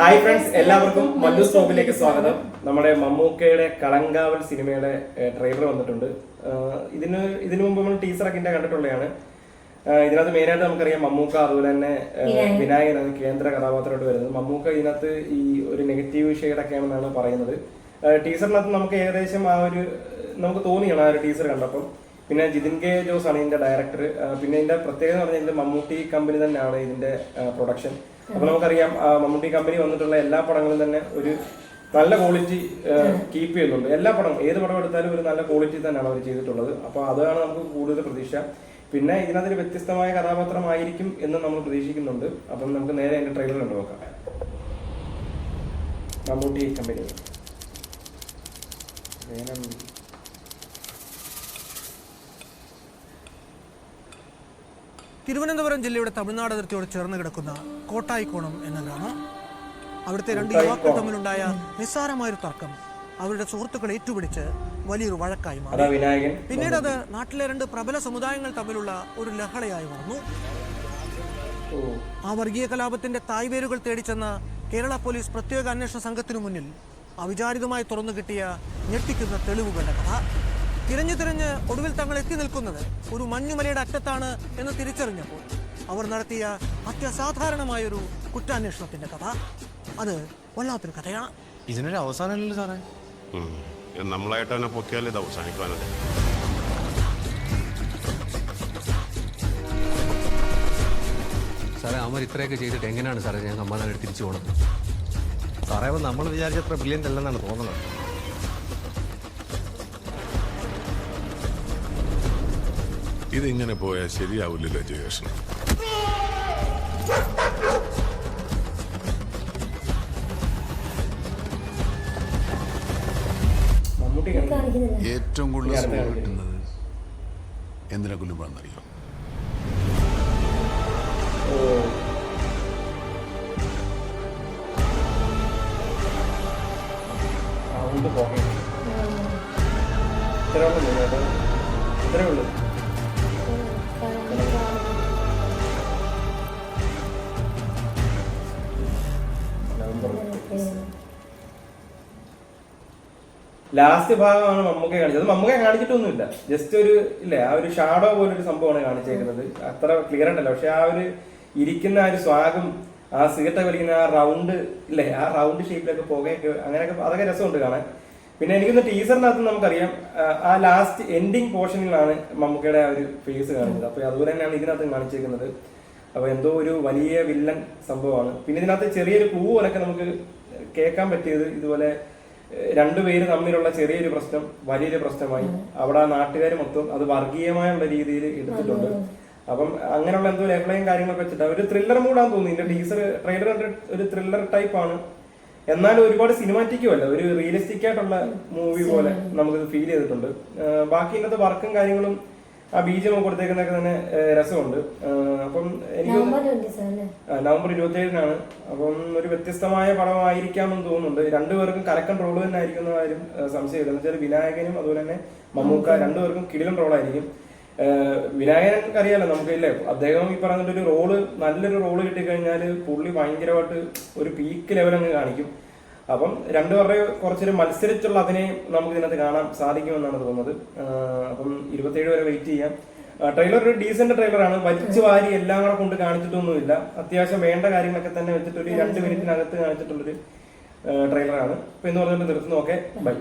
Hi friends, എല്ലാവർക്കും മല്ലു സ്റ്റോപ്പിലേക്ക് സ്വാഗതം. നമ്മുടെ മമ്മൂക്കയുടെ കളങ്കാവൽ സിനിമയുടെ ട്രെയിലർ വന്നിട്ടുണ്ട്. ഇതിനു മുമ്പ് നമ്മൾ ടീസറൊക്കെ കണ്ടിട്ടുള്ളതാണ്. ഇതിനകത്ത് മെയിനായിട്ട് നമുക്കറിയാം മമ്മൂക്ക, അതുപോലെ തന്നെ വിനായകനാണ് കേന്ദ്ര കഥാപാത്രമായിട്ട് വരുന്നത്. മമ്മൂക്ക ഇതിനകത്ത് ഈ ഒരു നെഗറ്റീവ് ഷെയ്ഡൊക്കെയാണെന്നാണ് പറയുന്നത്. ടീസറിനകത്ത് നമുക്ക് ഏകദേശം ആ ഒരു നമുക്ക് തോന്നിയാണ് ആ ഒരു ടീസർ കണ്ടപ്പം. പിന്നെ ജിതിൻ കെ ജോസ് ആണ് ഇതിന്റെ ഡയറക്ടർ. പിന്നെ ഇതിന്റെ പ്രത്യേകത എന്ന് പറഞ്ഞാൽ മമ്മൂട്ടി കമ്പനി തന്നെയാണ് ഇതിന്റെ പ്രൊഡക്ഷൻ. അപ്പൊ നമുക്കറിയാം മമ്മൂട്ടി കമ്പനി വന്നിട്ടുള്ള എല്ലാ പടങ്ങളും തന്നെ ഒരു നല്ല ക്വാളിറ്റി കീപ്പ് ചെയ്യുന്നുണ്ട്. എല്ലാ പടവും ഏത് പടം എടുത്താലും ഒരു നല്ല ക്വാളിറ്റി തന്നെയാണ് അവർ ചെയ്തിട്ടുള്ളത്. അപ്പൊ അതാണ് നമുക്ക് കൂടുതൽ പ്രതീക്ഷ. പിന്നെ ഇതിനകത്തൊരു വ്യത്യസ്തമായ കഥാപാത്രമായിരിക്കും എന്ന് നമ്മൾ പ്രതീക്ഷിക്കുന്നുണ്ട്. അപ്പം നമുക്ക് നേരെ അതിന്റെ ട്രെയിലർ കണ്ടു നോക്കാം. മമ്മൂട്ടി കമ്പനി തിരുവനന്തപുരം ജില്ലയുടെ തമിഴ്നാട് അതിർത്തിയോട് ചേർന്ന് കിടക്കുന്ന കോട്ടായിക്കോണം എന്ന ഗ്രാമം. അവിടുത്തെ രണ്ട് യുവാക്കൾ തമ്മിലുണ്ടായ നിസ്സാരമായൊരു തർക്കം അവരുടെ സുഹൃത്തുക്കൾ ഏറ്റുപിടിച്ച് വലിയൊരു വഴക്കായി മാറി. പിന്നീട് അത് നാട്ടിലെ രണ്ട് പ്രബല സമുദായങ്ങൾ തമ്മിലുള്ള ഒരു ലഹളയായി മാറുന്നു. ആ വർഗീയ കലാപത്തിന്റെ തായ്വേരുകൾ തേടിച്ചെന്ന കേരള പോലീസ് പ്രത്യേക അന്വേഷണ സംഘത്തിനു മുന്നിൽ അവിചാരിതമായി തുറന്നു കിട്ടിയ ഞെട്ടിക്കുന്ന തെളിവുകളുടെ കഥ. തിരഞ്ഞ് ഒടുവിൽ തങ്ങൾ എത്തി നിൽക്കുന്നത് ഒരു മഞ്ഞുമലയുടെ അറ്റത്താണ് എന്ന് തിരിച്ചറിഞ്ഞപ്പോൾ അവർ നടത്തിയ അത്യസാധാരണമായൊരു കുറ്റാന്വേഷണത്തിന്റെ കഥ. അത് വല്ലാത്തൊരു കഥയാണ്. ഇതിനൊരു അവസാനമല്ലല്ലോ സാറേ. നമ്മളായിട്ട് തന്നെ പൊക്കിയാൽ ഇത് അവസാനിക്കാനല്ലേ. സാറേ, അവർ ഇത്രയൊക്കെ ചെയ്തിട്ട് എങ്ങനെയാണ് സാറേ ഞാൻ സമ്മാനം തിരിച്ചു പോകണത്? സാറേ, അപ്പോൾ നമ്മൾ വിചാരിച്ചത്ര ബ്രില്യൻ്റ് അല്ലെന്നാണ് തോന്നുന്നത്. ഇതിങ്ങനെ പോയാൽ ശരിയാവില്ലല്ലോ ജയേഷൻ. ഏറ്റവും കൂടുതൽ സ്കോർ കിട്ടുന്നത് എന്തിനെ കൊല്ലുമ്പോഴെന്നറിയാം? ലാസ്റ്റ് ഭാഗമാണ് മമ്മൂക്ക കാണിച്ചത്. മമ്മൂക്ക കാണിച്ചിട്ടൊന്നുമില്ല, ജസ്റ്റ് ഒരു ഇല്ലേ ആ ഒരു ഷാഡോ പോലൊരു സംഭവമാണ് കാണിച്ചേക്കുന്നത്. അത്ര ക്ലിയർ ഉണ്ടല്ലോ. പക്ഷെ ആ ഒരു ഇരിക്കുന്ന ആ ഒരു സ്വാഗം, ആ സിഗരറ്റ് വലിക്കുന്ന ആ റൗണ്ട് ഇല്ലേ, ആ റൗണ്ട് ഷേപ്പിലൊക്കെ പുകയൊക്കെ അങ്ങനെയൊക്കെ അതൊക്കെ രസമുണ്ട് കാണാൻ. പിന്നെ എനിക്കൊന്ന് ടീസറിനകത്ത് നമുക്കറിയാം ആ ലാസ്റ്റ് എൻഡിങ് പോർഷനിലാണ് മമ്മൂക്കയുടെ ആ ഒരു ഫേസ് കാണിച്ചത്. അപ്പൊ അതുപോലെ തന്നെയാണ് ഇതിനകത്ത് കാണിച്ചേക്കുന്നത്. അപ്പൊ എന്തോ ഒരു വലിയ വില്ലൻ സംഭവമാണ്. പിന്നെ ഇതിനകത്ത് ചെറിയൊരു ക്ലൂ പോലൊക്കെ നമുക്ക് കേൾക്കാൻ പറ്റിയത് ഇതുപോലെ രണ്ടുപേര് തമ്മിലുള്ള ചെറിയൊരു പ്രശ്നം വലിയൊരു പ്രശ്നമായി. അവിടെ നാട്ടുകാർ മൊത്തം അത് വർഗീയമായുള്ള രീതിയിൽ എടുത്തിട്ടുണ്ട്. അപ്പം അങ്ങനെയുള്ള എന്തോ ലഹളയും കാര്യങ്ങളൊക്കെ വെച്ചിട്ട് ഒരു ത്രില്ലർ മൂഡാന്ന് തോന്നുന്നു. ഇതിന്റെ ടീസർ ട്രെയിലർ ഒരു ത്രില്ലർ ടൈപ്പ് ആണ്. എന്നാലും ഒരുപാട് സിനിമാറ്റിക്കും അല്ല, ഒരു റിയലിസ്റ്റിക് ആയിട്ടുള്ള മൂവി പോലെ നമുക്കിത് ഫീൽ ചെയ്തിട്ടുണ്ട്. ബാക്കി ഇന്നത്തെ വർക്കും കാര്യങ്ങളും ആ ബീജം കൊടുത്തേക്കുന്നതൊക്കെ തന്നെ രസമുണ്ട്. അപ്പം എനിക്ക് നവംബർ 27-നാണ്. അപ്പം ഒരു വ്യത്യസ്തമായ പടമായിരിക്കാമെന്ന് തോന്നുന്നുണ്ട്. രണ്ടുപേർക്കും കലക്കൻ റോള് തന്നെ ആയിരിക്കും എന്ന കാര്യം സംശയമില്ല. എന്ന് വെച്ചാൽ വിനായകനും അതുപോലെ തന്നെ മമ്മൂക്ക രണ്ടുപേർക്കും കിടിലൻ റോളായിരിക്കും. വിനായകനൊക്കെ അറിയാലോ നമുക്ക് ഇല്ലേ, അദ്ദേഹം ഈ പറഞ്ഞിട്ടൊരു റോള് നല്ലൊരു റോള് കിട്ടിക്കഴിഞ്ഞാൽ പുള്ളി ഭയങ്കരമായിട്ട് ഒരു പീക്ക് ലെവൽ അങ്ങ് കാണിക്കും. അപ്പം രണ്ടുപേരുടെ കുറച്ചൊരു മത്സരിച്ചുള്ള അഭിനയം നമുക്ക് ഇതിനകത്ത് കാണാൻ സാധിക്കുമെന്നാണ് തോന്നുന്നത്. അപ്പം 27 വരെ വെയിറ്റ് ചെയ്യാം. ട്രെയിലർ ഒരു ഡീസന്റ് ട്രെയിലറാണ്. വലിച്ചു വാരി എല്ലാം കൂടെ കൊണ്ട് കാണിച്ചിട്ടൊന്നുമില്ല. അത്യാവശ്യം വേണ്ട കാര്യങ്ങളൊക്കെ തന്നെ വെച്ചിട്ട് ഒരു 2 മിനിറ്റിനകത്ത് കാണിച്ചിട്ടുള്ളൊരു ട്രെയിലറാണ്. അപ്പൊ എന്ന് പറഞ്ഞിട്ട് നിർത്തുന്നു. Okay, by.